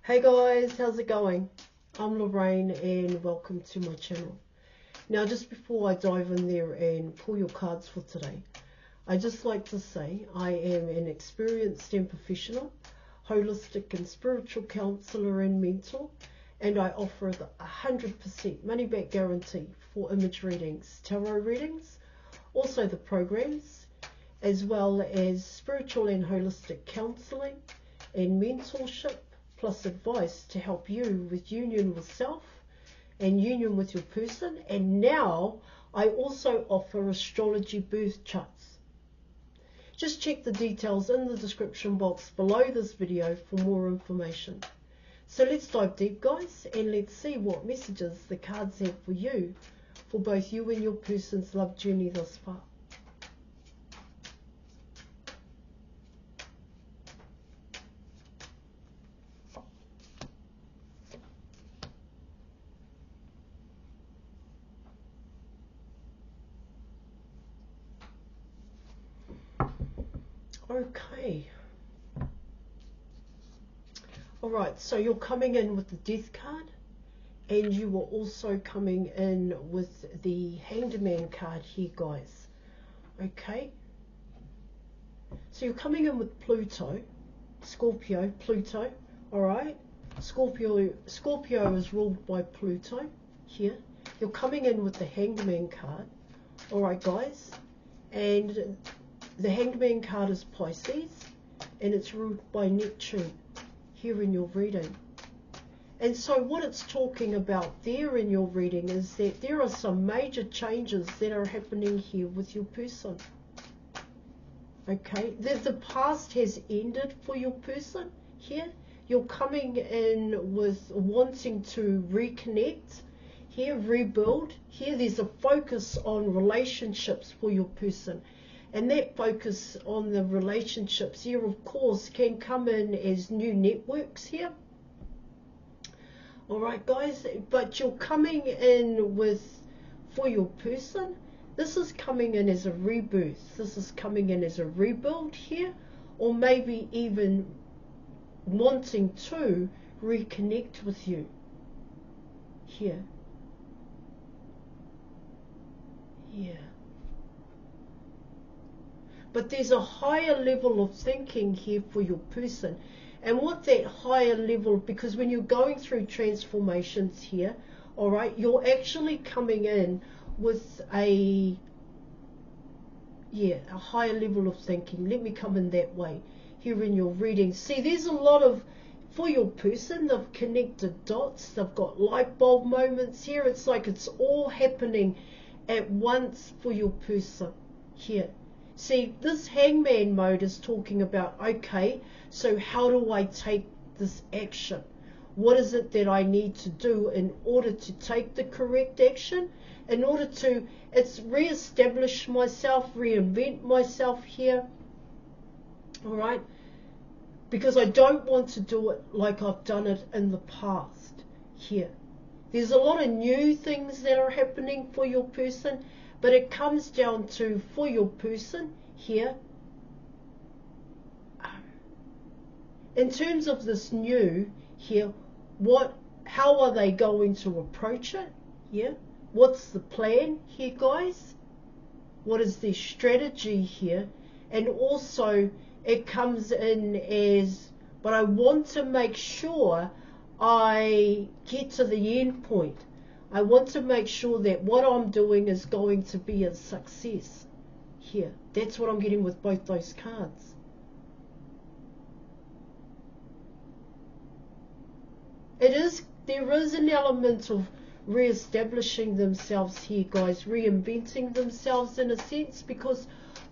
Hey guys, how's it going? I'm Lorraine and welcome to my channel. Now just before I dive in there and pull your cards for today, I just like to say I am an experienced and professional, holistic and spiritual counsellor and mentor, and I offer the 100% money back guarantee for image readings, tarot readings, also the programs, as well as spiritual and holistic counselling and mentorship, plus advice to help you with union with self and union with your person. And now I also offer astrology birth charts. Just check the details in the description box below this video for more information. So let's dive deep, guys, and let's see what messages the cards have for you, for both you and your person's love journey thus far. Okay. Alright, so you're coming in with the Death card, and you were also coming in with the Hanged Man card here, guys. Okay. So you're coming in with Pluto, Scorpio, Pluto, alright. Scorpio is ruled by Pluto here. You're coming in with the Hanged Man card, alright guys, and the Hanged Man card is Pisces, and it's ruled by Neptune here in your reading. And so what it's talking about there in your reading is that there are some major changes that are happening here with your person. Okay, the past has ended for your person here. You're coming in with wanting to reconnect here, rebuild. Here there's a focus on relationships for your person. And that focus on the relationships here, of course, can come in as new networks here. Alright guys, but you're coming in with, for your person, this is coming in as a rebirth. This is coming in as a rebuild here, or maybe even wanting to reconnect with you here. Yeah. But there's a higher level of thinking here for your person. And what that higher level, because when you're going through transformations here, all right, you're actually coming in with a higher level of thinking. Let me come in that way here in your reading. See, there's a lot of, for your person, they've connected dots. They've got light bulb moments here. It's like it's all happening at once for your person here. See, this hangman mode is talking about, okay, so how do I take this action? What is it that I need to do in order to take the correct action? In order to, it's re-establish myself, reinvent myself here, all right? Because I don't want to do it like I've done it in the past here. There's a lot of new things that are happening for your person, but it comes down to, for your person here, in terms of this new here, how are they going to approach it? Yeah, what's the plan here, guys? What is their strategy here? And also it comes in as, but I want to make sure I get to the end point. I want to make sure that what I'm doing is going to be a success here. That's what I'm getting with both those cards. There is an element of re-establishing themselves here, guys, reinventing themselves in a sense, because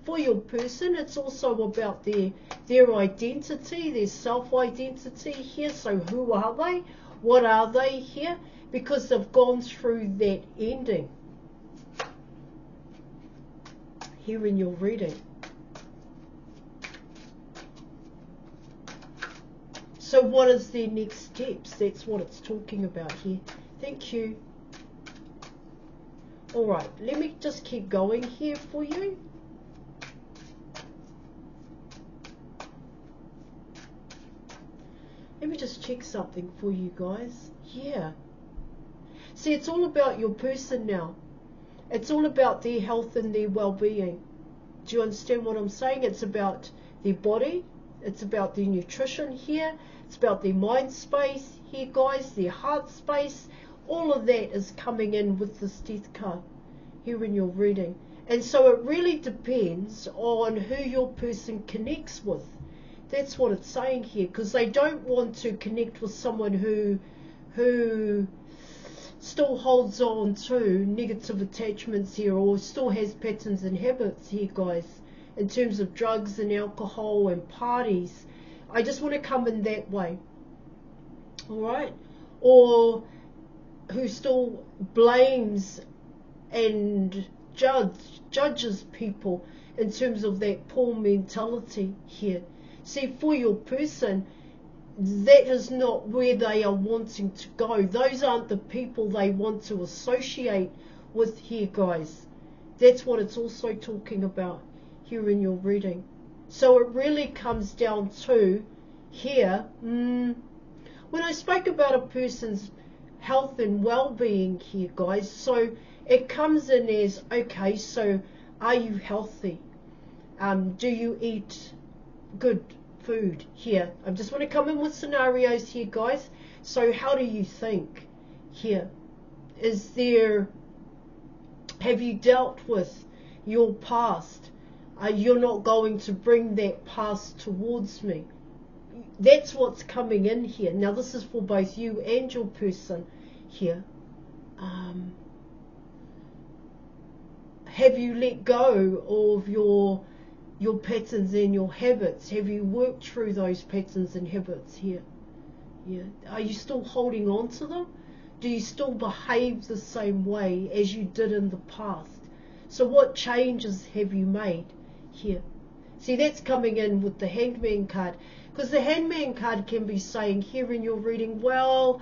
for your person it's also about their identity, their self-identity here. So who are they? What are they here? Because they've gone through that ending here in your reading. So what is their next steps? That's what it's talking about here. Thank you. All right, let me just keep going here for you. Let me just check something for you guys. Yeah. See, it's all about your person now. It's all about their health and their well-being. Do you understand what I'm saying? It's about their body. It's about their nutrition here. It's about their mind space here, guys. Their heart space. All of that is coming in with this death card here in your reading. And so it really depends on who your person connects with. That's what it's saying here, because they don't want to connect with someone who still holds on to negative attachments here, or still has patterns and habits here, guys, in terms of drugs and alcohol and parties. I just want to come in that way. Alright? Or who still blames and judges people in terms of that poor mentality here. See, for your person, that is not where they are wanting to go. Those aren't the people they want to associate with here, guys. That's what it's also talking about here in your reading. So it really comes down to here, when I spoke about a person's health and well-being here, guys, so it comes in as, okay, so are you healthy? Do you eat good food here? I just want to come in with scenarios here, guys. So how do you think here? Have you dealt with your past? You're not going to bring that past towards me. That's what's coming in here. Now this is for both you and your person here. Have you let go of your patterns and your habits? Have you worked through those patterns and habits here? Yeah. Are you still holding on to them? Do you still behave the same way as you did in the past? So what changes have you made here? See, that's coming in with the Hangman card, because the Hangman card can be saying here in your reading, well,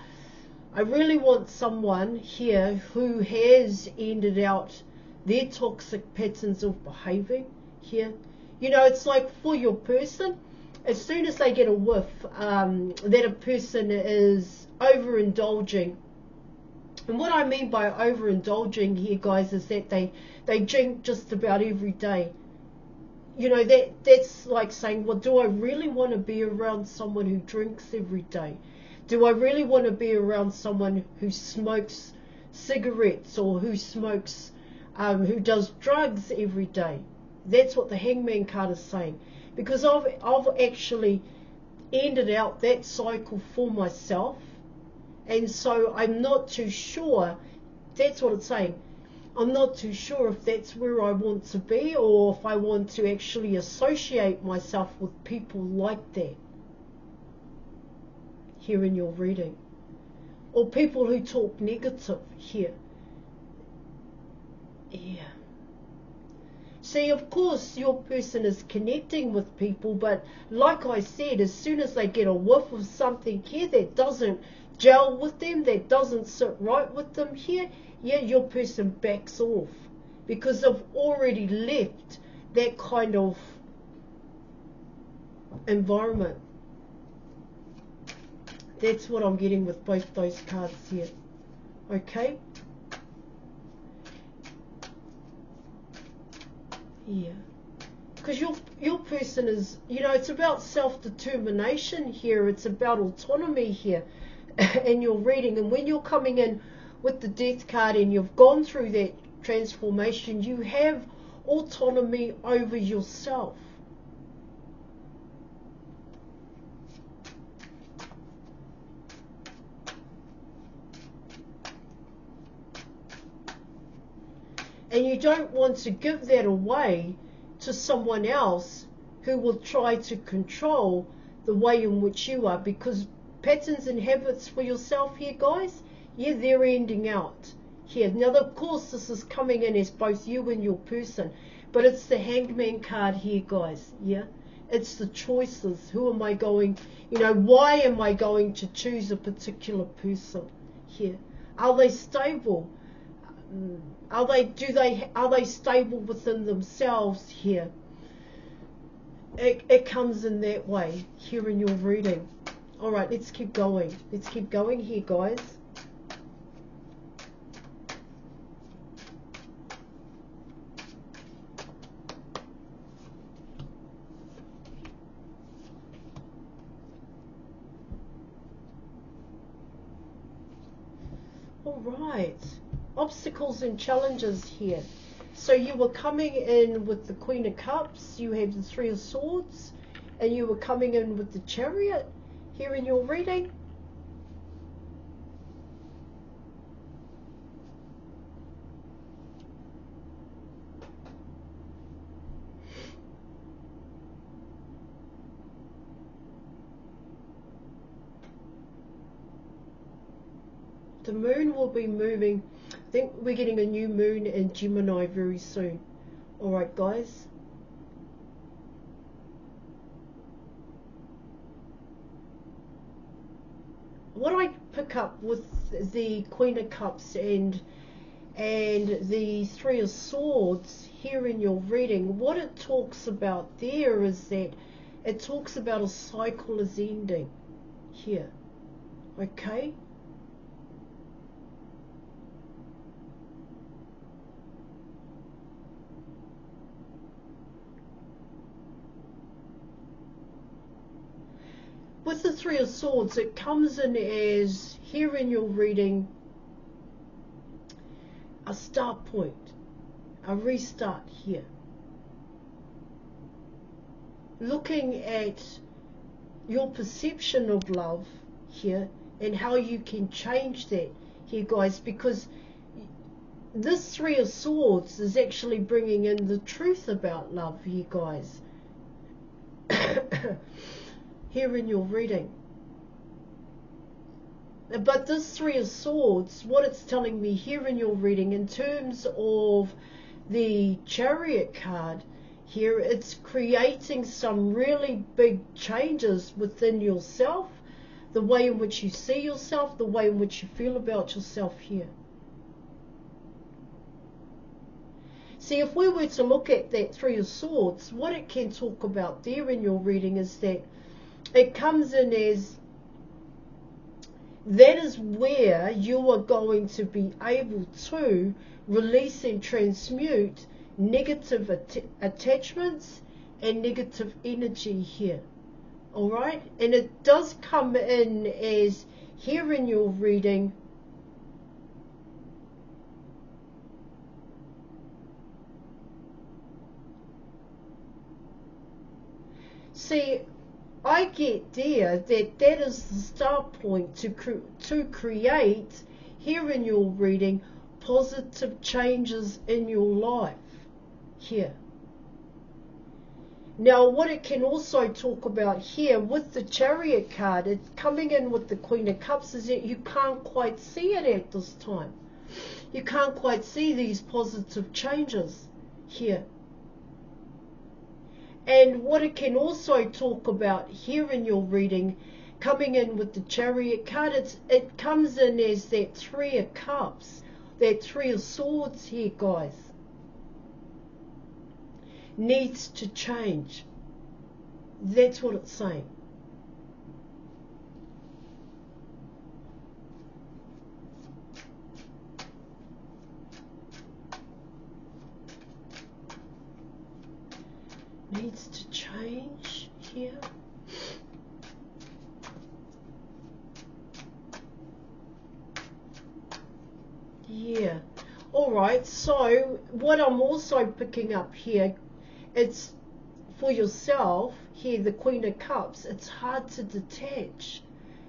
I really want someone here who has ended out their toxic patterns of behaving here. You know, it's like for your person, as soon as they get a whiff that a person is overindulging. And what I mean by overindulging here, guys, is that they drink just about every day. You know, that's like saying, well, do I really want to be around someone who drinks every day? Do I really want to be around someone who smokes cigarettes, or who smokes, who does drugs every day? That's what the Hangman card is saying, because I've actually ended out that cycle for myself, and so I'm not too sure. That's what it's saying. I'm not too sure if that's where I want to be, or if I want to actually associate myself with people like that here in your reading, or people who talk negative here. Yeah. See, of course, your person is connecting with people, but like I said, as soon as they get a whiff of something here that doesn't gel with them, that doesn't sit right with them here, yeah, your person backs off, because they've already left that kind of environment. That's what I'm getting with both those cards here. Okay? Yeah. Because your person is, you know, it's about self-determination here. It's about autonomy here in your reading. And when you're coming in with the Death card and you've gone through that transformation, you have autonomy over yourself. And you don't want to give that away to someone else who will try to control the way in which you are, because patterns and habits for yourself here, guys, yeah, they're ending out here. Now, of course, this is coming in as both you and your person, but it's the Hangman card here, guys, yeah? It's the choices. Who am I going, you know, why am I going to choose a particular person here? Are they stable? Are they stable within themselves here? It comes in that way here in your reading. All right, let's keep going. Let's keep going here, guys. All right. Obstacles and challenges here. So you were coming in with the Queen of Cups, you have the Three of Swords, and you were coming in with the Chariot here in your reading. The moon will be moving. I think we're getting a new moon in Gemini very soon. All right, guys. What I pick up with the Queen of Cups and the Three of Swords here in your reading, what it talks about there is that it talks about a cycle is ending here. Okay? With the Three of Swords, it comes in as, here in your reading, a start point, a restart here. Looking at your perception of love here and how you can change that here, guys, because this Three of Swords is actually bringing in the truth about love here, guys. Here in your reading. But this Three of Swords, what it's telling me here in your reading in terms of the Chariot card here, it's creating some really big changes within yourself, the way in which you see yourself, the way in which you feel about yourself here. See, if we were to look at that Three of Swords, what it can talk about there in your reading is that it comes in as that is where you are going to be able to release and transmute negative attachments and negative energy here. All right? And it does come in as here in your reading. See, I get there that that is the start point to create, here in your reading, positive changes in your life here. Now, what it can also talk about here with the Chariot card, it's coming in with the Queen of Cups, is that you can't quite see it at this time. You can't quite see these positive changes here. And what it can also talk about here in your reading, coming in with the Chariot card, it comes in as that Three of Cups, that Three of Swords here, guys. Needs to change. That's what it's saying. Needs to change here. Yeah. All right. So what I'm also picking up here, it's for yourself here, the Queen of Cups. It's hard to detach.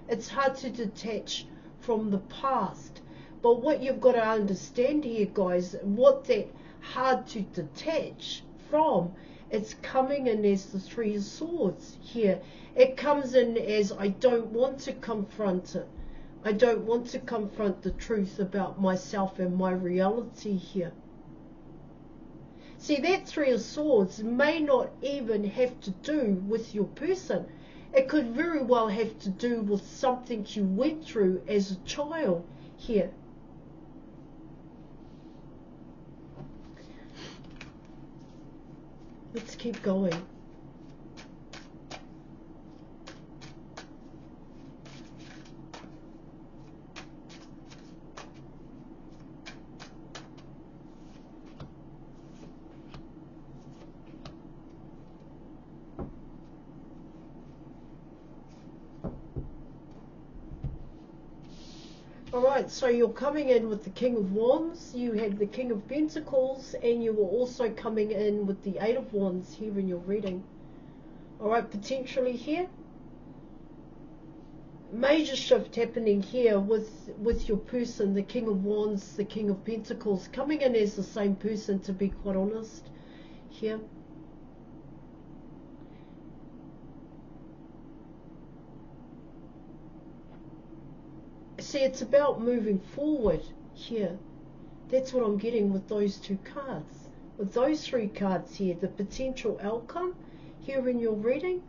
It's hard to detach from the past. But what you've got to understand here, guys, what that hard to detach from, it's coming in as the Three of Swords here. It comes in as, I don't want to confront it. I don't want to confront the truth about myself and my reality here. See, that Three of Swords may not even have to do with your person. It could very well have to do with something you went through as a child here. Let's keep going. Alright, so you're coming in with the King of Wands, you have the King of Pentacles, and you were also coming in with the Eight of Wands here in your reading. Alright, potentially here, major shift happening here with your person, the King of Wands, the King of Pentacles, coming in as the same person, to be quite honest, here. See, it's about moving forward here. That's what I'm getting with those two cards. With those three cards here, the potential outcome here in your reading.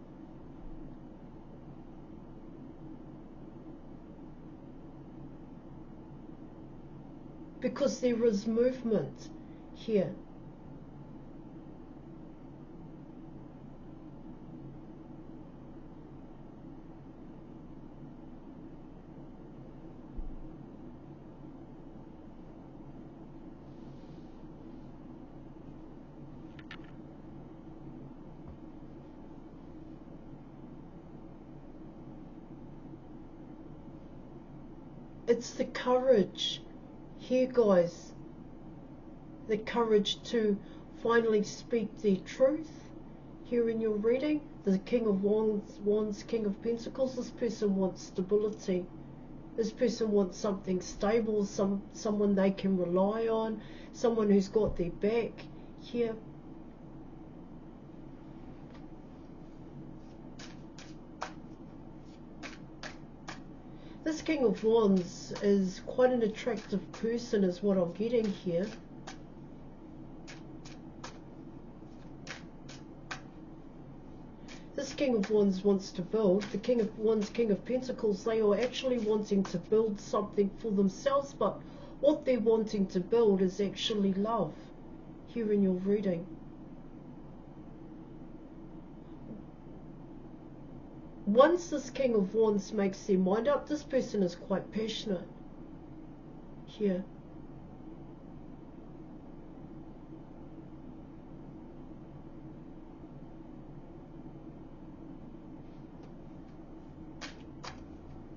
Because there is movement here. It's the courage here, guys. The courage to finally speak the truth here in your reading. The King of Wands, King of Pentacles. This person wants stability. This person wants something stable, someone they can rely on, someone who's got their back here. This King of Wands is quite an attractive person, is what I'm getting here. This King of Wands wants to build. The King of Wands, King of Pentacles, they are actually wanting to build something for themselves, but what they're wanting to build is actually love here in your reading. Once this King of Wands makes their mind up, this person is quite passionate here.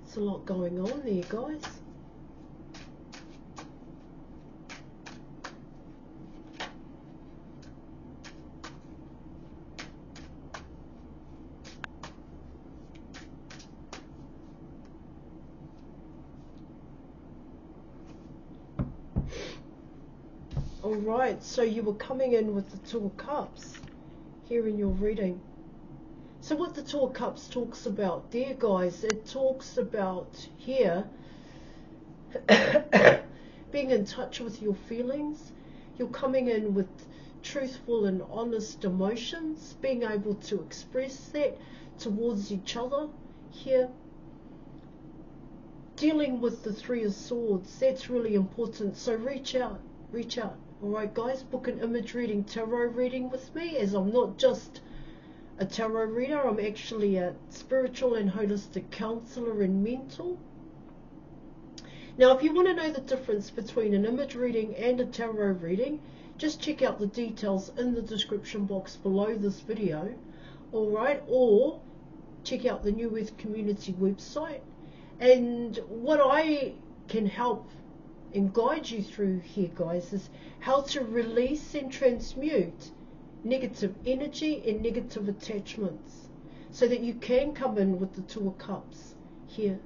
There's a lot going on there, guys. Alright, so you were coming in with the Two of Cups here in your reading. So what the Two of Cups talks about there, guys, it talks about here being in touch with your feelings. You're coming in with truthful and honest emotions, being able to express that towards each other here. Dealing with the Three of Swords, that's really important. So reach out. Alright, guys, book an image reading, tarot reading with me, as I'm not just a tarot reader, I'm actually a spiritual and holistic counselor and mentor. Now, if you want to know the difference between an image reading and a tarot reading, just check out the details in the description box below this video, alright, or check out the New Earth Community website. And what I can help and guide you through here, guys, is how to release and transmute negative energy and negative attachments, so that you can come in with the Two of Cups here,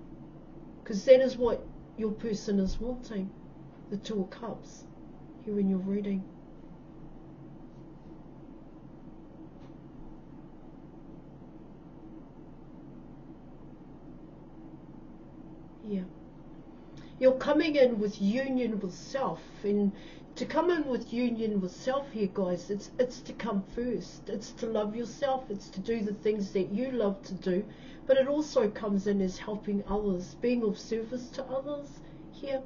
because that is what your person is wanting, the Two of Cups here in your reading. Yeah. You're coming in with union with self, and to come in with union with self here, guys, it's to come first. It's to love yourself. It's to do the things that you love to do, but it also comes in as helping others, being of service to others here.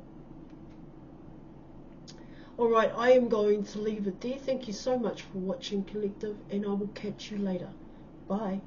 Alright, I am going to leave it there. Thank you so much for watching, Collective, and I will catch you later. Bye.